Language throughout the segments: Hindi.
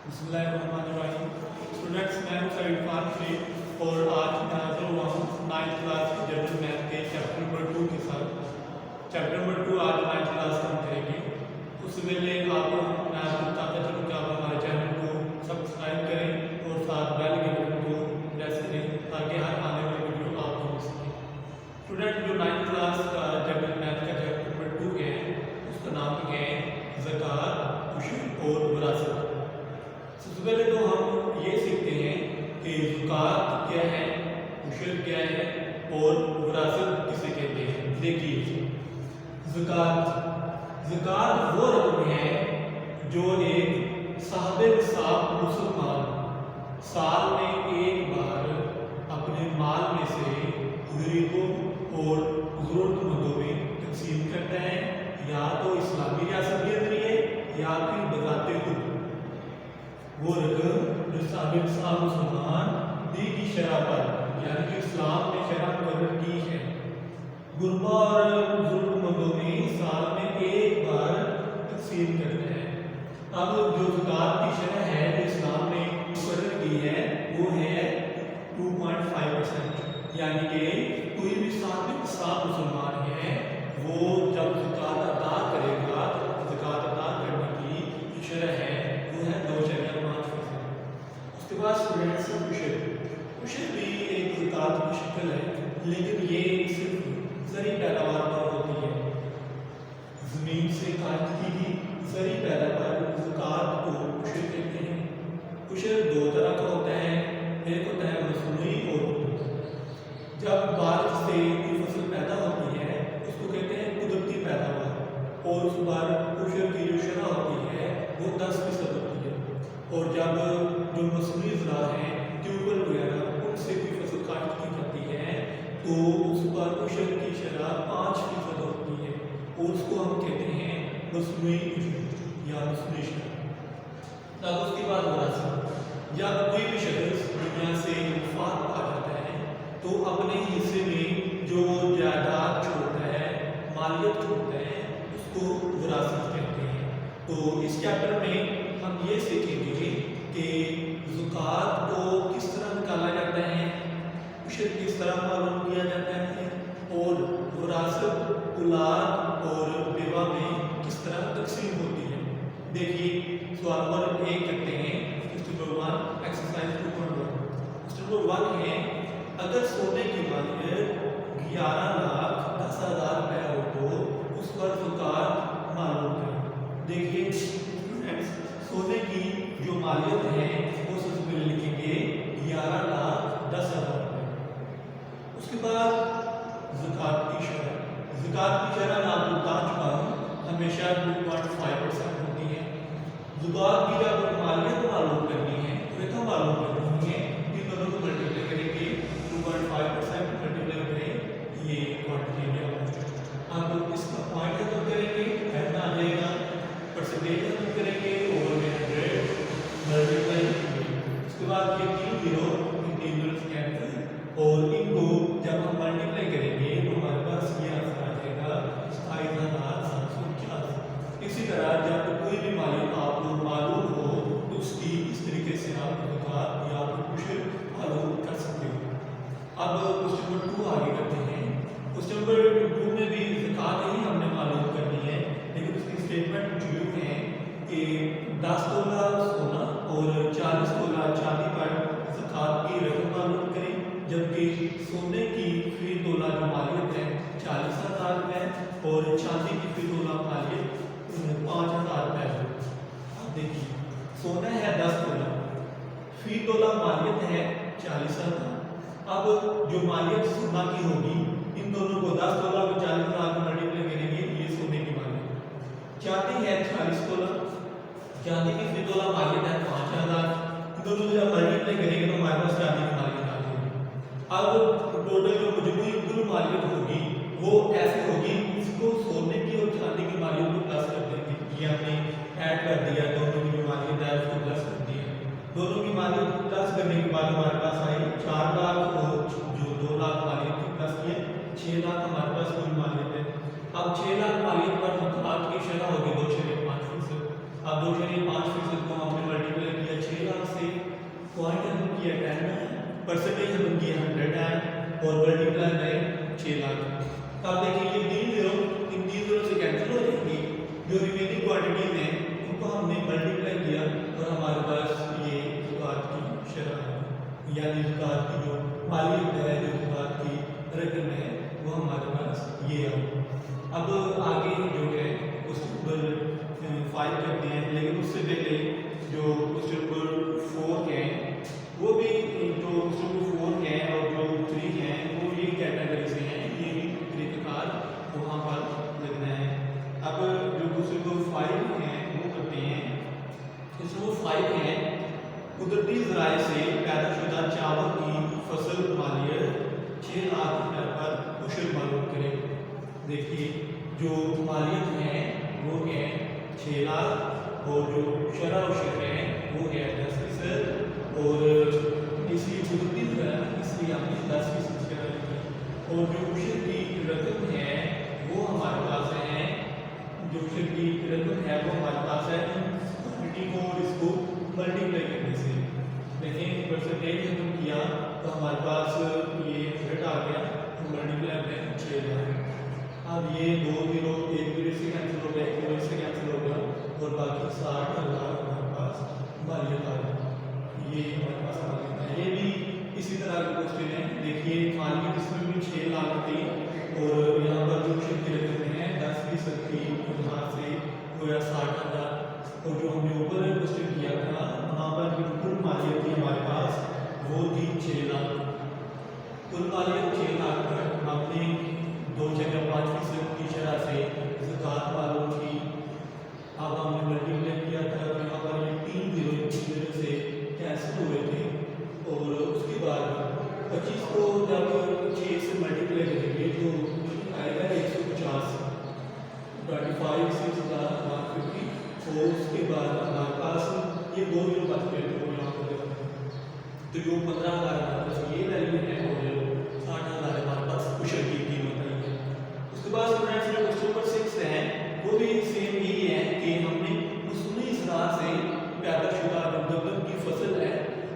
बिस्मिल्लाहिर्रहमानिर्रहीम। स्टूडेंट्स, मैं हूं सईद इरफान शेख और आज मैं हाजिर हुआ हूं 9th क्लास के जनरल मैथ के चैप्टर नंबर 2 के साथ। चैप्टर नंबर 2 आज 9th क्लास का हम करेंगे। उससे पहले आपको मैं आपको बताता चलूँ कि आप हमारे चैनल को सब्सक्राइब करें और साथ बेल के बटन को प्रेस करें ताकि हर आने वाली वीडियो आपको मिल सके। स्टूडेंट, जो 9th क्लास का जनरल मैथ का चैप्टर नंबर 2 है उसका नाम है ज़कात, उशर और विरासत। सबसे पहले तो हम ये सीखते हैं कि ज़कात क्या है, उशर क्या है और विरासत किसे कहते हैं। देखिए, ज़कात वो रकम है जो एक साहिब निसाब मुसलमान साल में एक बार अपने माल में से गरीबों और ज़रूरतमंदों में तकसीम करता है, या तो इस्लामी रियासत के जरिए या फिर बज़ाते खुद। वो रकम जो साबित निसाब मुसलमान दी की शरह पर, यानी कि इस्लाम ने शरह मुकर्रर की है, गुरबा और ज़रूरतमंदों में साल में एक बार तकसीम करते हैं। अब जो ज़कात की शरह है जो इस्लाम ने मुकर्रर की है वो है 2.5%, यानी कि कोई भी साबित निसाब मुसलमान है वो जब ज़कात अदा करेगा तो ज़कात अदा करने की जो शरह है वो है 2.5%। उसके बाद स्टूडेंट्स, उशर भी एक ज़कात की शक्ल है, लेकिन ये सिर्फ ज़री पैदावार पर होती है। ज़मीन से काश्त की गई ज़री पैदावार ज़कात को उशर कहते हैं। उशर दो तरह का होता है, एक होता है मसनूई और कुदरती। जब बारिश से कोई फसल पैदा होती है उसको कहते हैं कुदरती पैदावार, और उस पर उशर की जो शरह होती है वो 10% होती है। और जब जो मसनूई ज़रा है, ट्यूबवेल वगैरह, उनसे कोई फसल काश्त की जाती है तो उस पर उशर की शरह 5% होती है, और उसको हम कहते हैं मसनूई उशर या मसनूई शरह। तब उसके बाद विरासत, जब कोई भी शख्स दुनिया से वफात पा जाता है तो अपने हिस्से में जो जायदाद छोड़ता है, मालियत छोड़ता है, उसको विरासत कहते हैं। तो इस चैप्टर में हम ये सीखेंगे कि ज़कात को किस तरह निकाला जाता है, उशर किस तरह मालूम किया जाता है, और विरासत औलाद और बेवा में किस तरह तकसीम होती है। देखिए, सवाल नंबर 1 करते हैं। Question number 1, exercise 2.1। Question number 1 है, अगर सोने की मालियत 11,10,000 रुपये हो तो उस पर ज़कात मालूम करें। देखिए स्टूडेंट्स, सोने की जो मालियत है वो सबसे पहले लिखेंगे 11,10,000 रुपये। उसके बाद ज़कात की शरह, ज़कात की शरह मैं आपको बता चुका हूँ, हमेशा 2.5% होती है। ज़कात की जब मालियत मालूम करनी है, रकम मालूम करनी है, इन दोनों को मल्टीप्लाई करेंगे, 2.5% मल्टीप्लाई करें ये क्वांटिटी में। अब इसका पॉइंट खत्म करेंगे, ऐसा आ जाएगा, परसेंटेज खत्म करेंगे, ओवर में 100 मल्टीप्लाई करेंगे। उसके बाद ये 3 जीरो कैंसिल, और इनको जब हम मल्टीप्लाई करेंगे तो हमारे पास ये आंसर आ जाएगा 27,750। इसी तरह जब कोई भी मालियत आपको मालूम हो तो उसकी इस तरीके से आप ज़कात या उशर मालूम कर सकते हो। अब क्वेश्चन नंबर 2 आगे करते हैं। क्वेश्चन नंबर 2 में भी ज़कात ही हमने मालूम करनी है, लेकिन उसकी स्टेटमेंट कुछ यूँ है कि 10 तोला सोना और 40 तोला चांदी पर ज़कात की रकम मालूम करें, जबकि सोने की फी तोला जो मालियत है 40,000 रुपये और चांदी की फी तोला मालियत 5,000 रुपये है। अब देखिए, सोना है 10 तोला, फी तोला मालियत है 40,000। अब जो मालियत सोना की होगी, इन दोनों को 10 तोला को 40,000 को मल्टीप्लाई करेंगे, ये सोने की मालियत। चांदी है 40 तोला, चांदी की फी तोला मालियत है 5,000। दोनों को जब मल्टीप्लाई करेंगे तो हमारे पास चांदी की मालियत आ जाएगी। अब टोटल जो मजमूई कुल मालियत होगी वो ऐसे होगी, इसको सोने की और चांदी की मालियत को प्लस कर देंगे। ये हमने ऐड कर दिया, दोनों की जो मालियत है उसको प्लस कर दिया। दोनों की मालियत को प्लस करने के बाद हमारे पास आई 4 लाख, और जो 2 लाख मालियत की प्लस किए 6 लाख हमारे पास कुल मालियत है। अब 6 लाख मालियत पर ज़कात की शरह होगी 2.5%। अब 2.5% को हमने मल्टीप्लाई किया पॉइंट हमने किया 10 है, परसेंटेज हमने किया 100 है और मल्टीप्लाई में 6 लाख। अब देखिए ये 3 जीरो इन 3 जीरो से कैंसिल हो जाएंगी, जो रिमेनिंग क्वांटिटीज हैं उनको हमने मल्टीप्लाई किया और हमारे पास ये ज़कात की शरह है, यानी ज़कात की जो मालियत है, जो ज़कात की रकम है, वो हमारे पास ये है। अब आगे जो है उस पर 5 करते हैं, लेकिन उससे पहले जो क्वेश्चन नंबर 4 है वो भी जो क्वेश्चन नंबर 4 है और जो 3 है वो ये कैटेगरी से हैं, ये भी तरीक़ाकार वहाँ पर लगना है। अब जो क्वेश्चन नंबर 5 है वो करते हैं। क्वेश्चन नंबर 5 है कुदरती ज़राए से पैदाशुदा चावल की फसल मालियत 6 लाख रुपये पर कुशल मालूम करें। देखिए जो मालियत है वो है 6 लाख और जो शरह उशर है वो है 10% और इसलिए कुदरती ज़राए इसलिए हमने 10% शरह लिखी और जो उशर की रकम है वो हमारे पास है, जो उशर की रकम है वो हमारे पास है क्वांटिटी को और इसको मल्टीप्लाई करने से। देखें परसेंटेज हमने किया तो हमारे पास ये 100 आ गया, मल्टीप्लाई में 6 लाख। अब ये 2 जीरो 1 जीरो से कैंसिल हो गया, 1 जीरो से कैंसिल हो गया और बाकी 60,000 हमारे पास मालियत आ गई। ये हमारे पास मालियत है। ये भी इसी तरह के क्वेश्चन है। देखिए मालियत इसमें भी 6 लाख थी और यहाँ पर जो उशर की रकम है 10% की यहाँ से वो 60,000 और जो हमने ऊपर क्वेश्चन किया था वहाँ पर जो कुल मालियत थी हमारे पास वो थी 6 लाख। कुल मालियत 6 लाख पर हमने 2 जगह 5% की शरह से ज़कात मालूम की। अब हमने मल्टीप्लाई किया था तो यहाँ पर ये 3 जीरो से कैंसिल हुए थे और उसके बाद 25 को जब 6 से मल्टीप्लाई करेंगे तो आएगा 150, 25 से 150 और उसके बाद हमारे पास ये 2 जीरो बच गए तो यहाँ पर तो जो 15,000 हमारे पास ये वैल्यू है और जो 60,000 हमारे पास उशर की कीमत आई है। उसके बाद फ्रेंड्स जो क्वेश्चन नंबर 6 है वो भी सेम यही है कि हमने मौसमी ज़राअत से पैदाशुदा जो दलदल की फसल है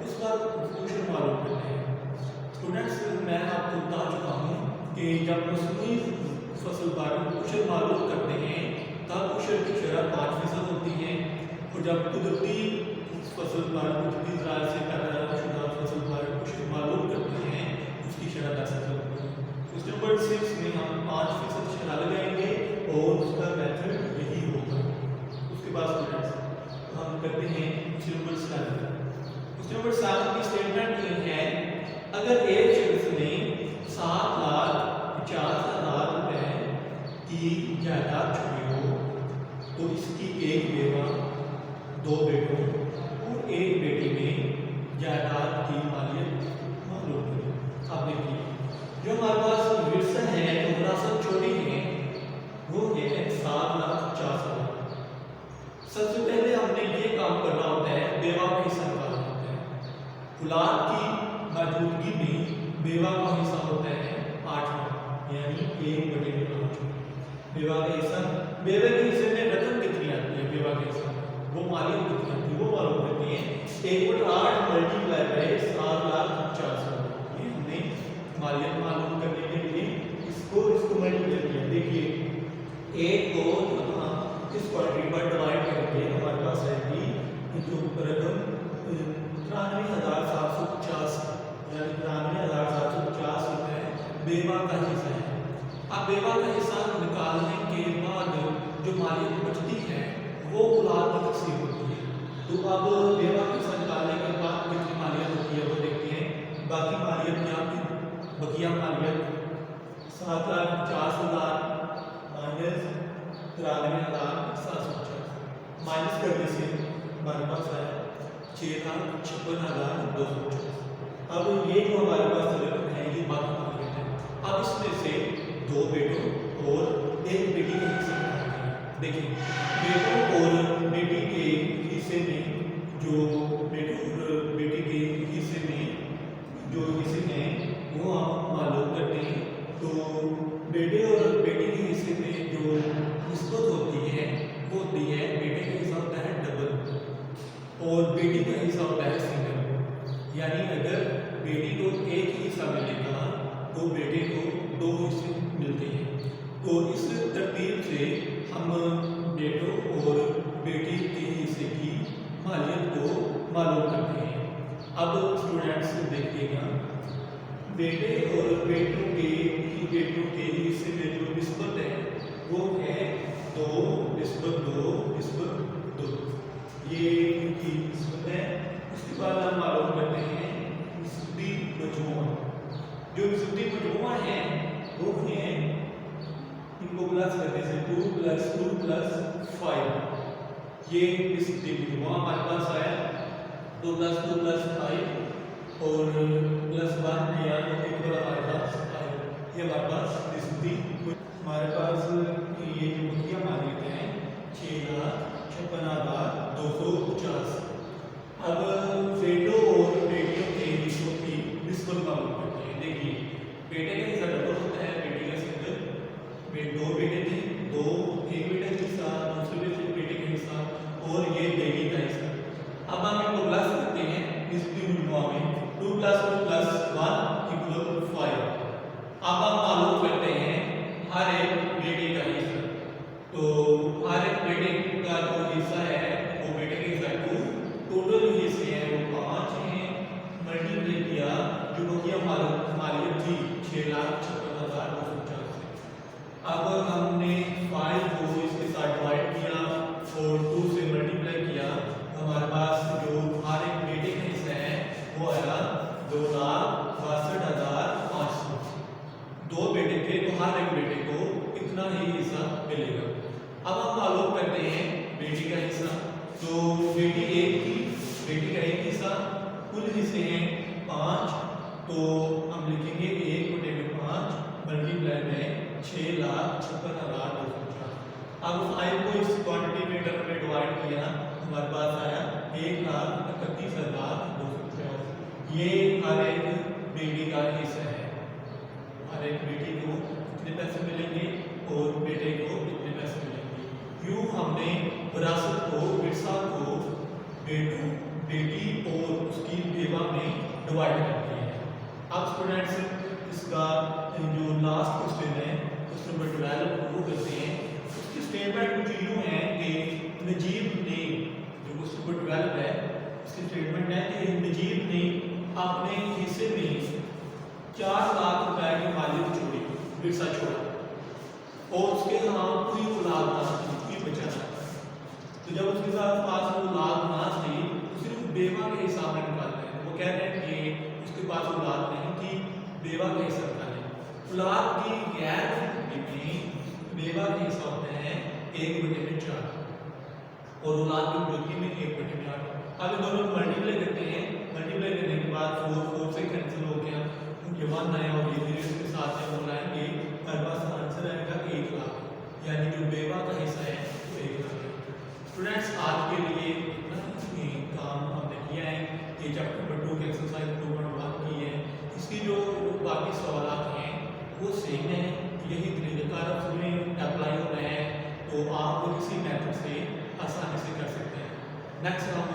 उसका उशर मालूम करना है। स्टूडेंट्स मैं आपको बता चुका हूँ कि जब मौसमी फसल पर उशर मालूम करते हैं तब उशर की शरह 5% होती है और जब कुदरती फसल पर कुदरती ज़राअत से पैदाशुदा फसल पर उशर मालूम करते हैं उसकी शरह 10% होती है। क्वेश्चन नंबर 6 में हम 5% शरह लगाएंगे और उसका मेथड यही होगा। उसके बाद स्टूडेंट्स हम करते हैं क्वेश्चन नंबर 7। क्वेश्चन नंबर 7 की स्टेटमेंट ये है अगर एक शख्स ने 7,50,000 रुपए की जायदाद छुपी हो तो इसकी एक बेवा, 2 बेटों और 1 बेटी में जायदाद की मालियत मालूम करें। अब देखिए जो हमारे पास विरसा है जो विरासत छोड़ी है वो है 7,50,000। सबसे पहले हमने ये काम करना होता है बेवा का हिस्सा निकालना होता है। औलाद की मौजूदगी में बेवा का हिस्सा होता है 8वां यानी 1/8। बेवा का हिस्सा, बेवे के हिस्से में रकम कितनी आती है, बेवा के हिस्से में वो मालियत कितनी आती है वो मालूम करती है। 1/8 मल्टीप्लाई बाय 7,50,000 ये हमने मालियत मालूम करने के लिए इसको मल्टीप्लाई किया। देखिए 1 को हम इस क्वांटिटी पर डिवाइड करेंगे हमारे पास आएगी जो रकम 93,750 यानी 93,750 रुपये बेवा का हिस्सा है। अब बेवा का हिस्सा निकालने के बाद जो मालियत बचती है वो औलाद में तकसीम होती है। तो अब बेवा का हिस्सा निकालने के बाद कितनी मालियत होती है वो देखते हैं। बाकी मालियत यहाँ पे बकिया मालियत 7,50,000 माइनस 93,750 माइनस करने से हमारे पास आया 6,56,250। अब ये जो हमारे पास रकम है ये बाकी मालियत है। अब इसमें से 2 बेटों और 1 बेटी के हिस्से में देखिए बेटों और बेटी के हिस्से में जो बेटों और बेटी के हिस्से में जो हिस्से हैं वो हम मालूम करते हैं। तो बेटे और बेटी के हिस्से में जो निस्बत होती है वो होती है बेटे का हिस्सा होता है डबल और बेटी का हिस्सा होता है सिंगल। मालूम करते हैं। अब स्टूडेंट्स देखिएगा, बेटे और बेटों के हिस्से में जो निस्बत है वो है 2:2:2। ये इनकी निस्बत है। उसके बाद हम मालूम करते हैं निस्बती मजमूआ। जो निस्बती मजमूआ है वो है, इनको प्लस करने से 2 + 2 + 5, ये निस्बती मजमूआ हमारे पास आया। 2 + 2 + 5 और +1 या इक्वल हमारे पास आया। ये हमारे पास निस्बती, हमारे पास ये जो बकिया मान लेते हैं 6,56,250। अब बेटों और बेटियों के हिस्सों की निस्बत मालूम करते हैं। देखिए, बेटे का हिस्सा डबल होता है, बेटी का सिंगल। दो बेटे थे, एक बेटे का हिस्सा, दूसरे बेटे का हिस्सा और ये बेटी का हिस्सा। अब हम इनको प्लस करते हैं निस्बती मजमूआ में, 2 + 2 + 1 = 5। अब हम मालूम करते हैं हर एक बेटे का हिस्सा। तो हर एक बेटे का जो हिस्सा है वो बेटे के हिस्सा 2, टोटल हिस्से हैं वो 5 हैं। मल्टीप्लाई किया जो बकिया मालियत थी 6,56,250 से। अब हमने 5 को इसके साथ डिवाइड किया और 2 से मल्टीप्लाई किया, हमारे पास जो हर एक बेटे का हिस्सा है वो आया 2,62,500। 2 बेटे थे तो हर एक बेटे को इतना ही हिस्सा मिलेगा। अब हम मालूम करते हैं बेटी का हिस्सा। तो बेटी एक थी, बेटी का एक हिस्सा, कुल हिस्से हैं 5, तो हम लिखेंगे 1/5 मल्टीप्लाई में 6,56,250। अब 5 को इस क्वांटिटी में टर्म में डिवाइड किया, हमारे पास आया 1,31,250। ये हर एक बेटी का हिस्सा है। हर एक बेटी को कितने पैसे मिलेंगे और बेटे को कितने पैसे मिलेंगे। यूँ हमने विरासत को, विरसा को बेटों, बेटी और उसकी बेवा में डिवाइड कर दिया है। अब स्टूडेंट्स इसका जो लास्ट क्वेश्चन है क्वेश्चन नंबर 12 वो करते हैं। उसकी स्टेटमेंट कुछ यूँ है कि नजीब ने, जो क्वेश्चन नंबर 12 है उसकी स्टेटमेंट है कि नजीब ने अपने हिस्से में 4 लाख रुपए की मालियत छोड़ी, विरसा छोड़ा, और उसके यहाँ कोई औलाद ना थी, कोई बच्चा ना था। तो जब उसके साथ पास औलाद ना थी तो सिर्फ बेवा के हिसाब में निकालते हैं। वो कहते हैं कि उसके पास औलाद नहीं थी, बेवा के हिसाब निकालें। औलाद की गैर में बेवा के हिस्सा होते हैं 1/4 और औलाद की मौजूदगी में 1/8। अब दोनों को मल्टीप्लाई करते हैं, मल्टीप्लाई करने के बाद 4 से कैंसिल हो गया, ये 1 आया और ये 0 इसके साथ जब बनाएंगे हमारे पास आंसर आएगा 1 लाख, यानी जो बेवा का हिस्सा है वो 1 लाख है। स्टूडेंट्स आज के लिए इतना ही काम हमने किया है। ये चैप्टर नंबर 2 की एक्सरसाइज 2.1 की है। इसकी जो बाकी सवाल हैं वो सेम है, यही तरीक़ेकार उसमें अप्लाई हो रहे हैं, तो आप इसी मेथड से आसानी से कर सकते हैं। नेक्स्ट हम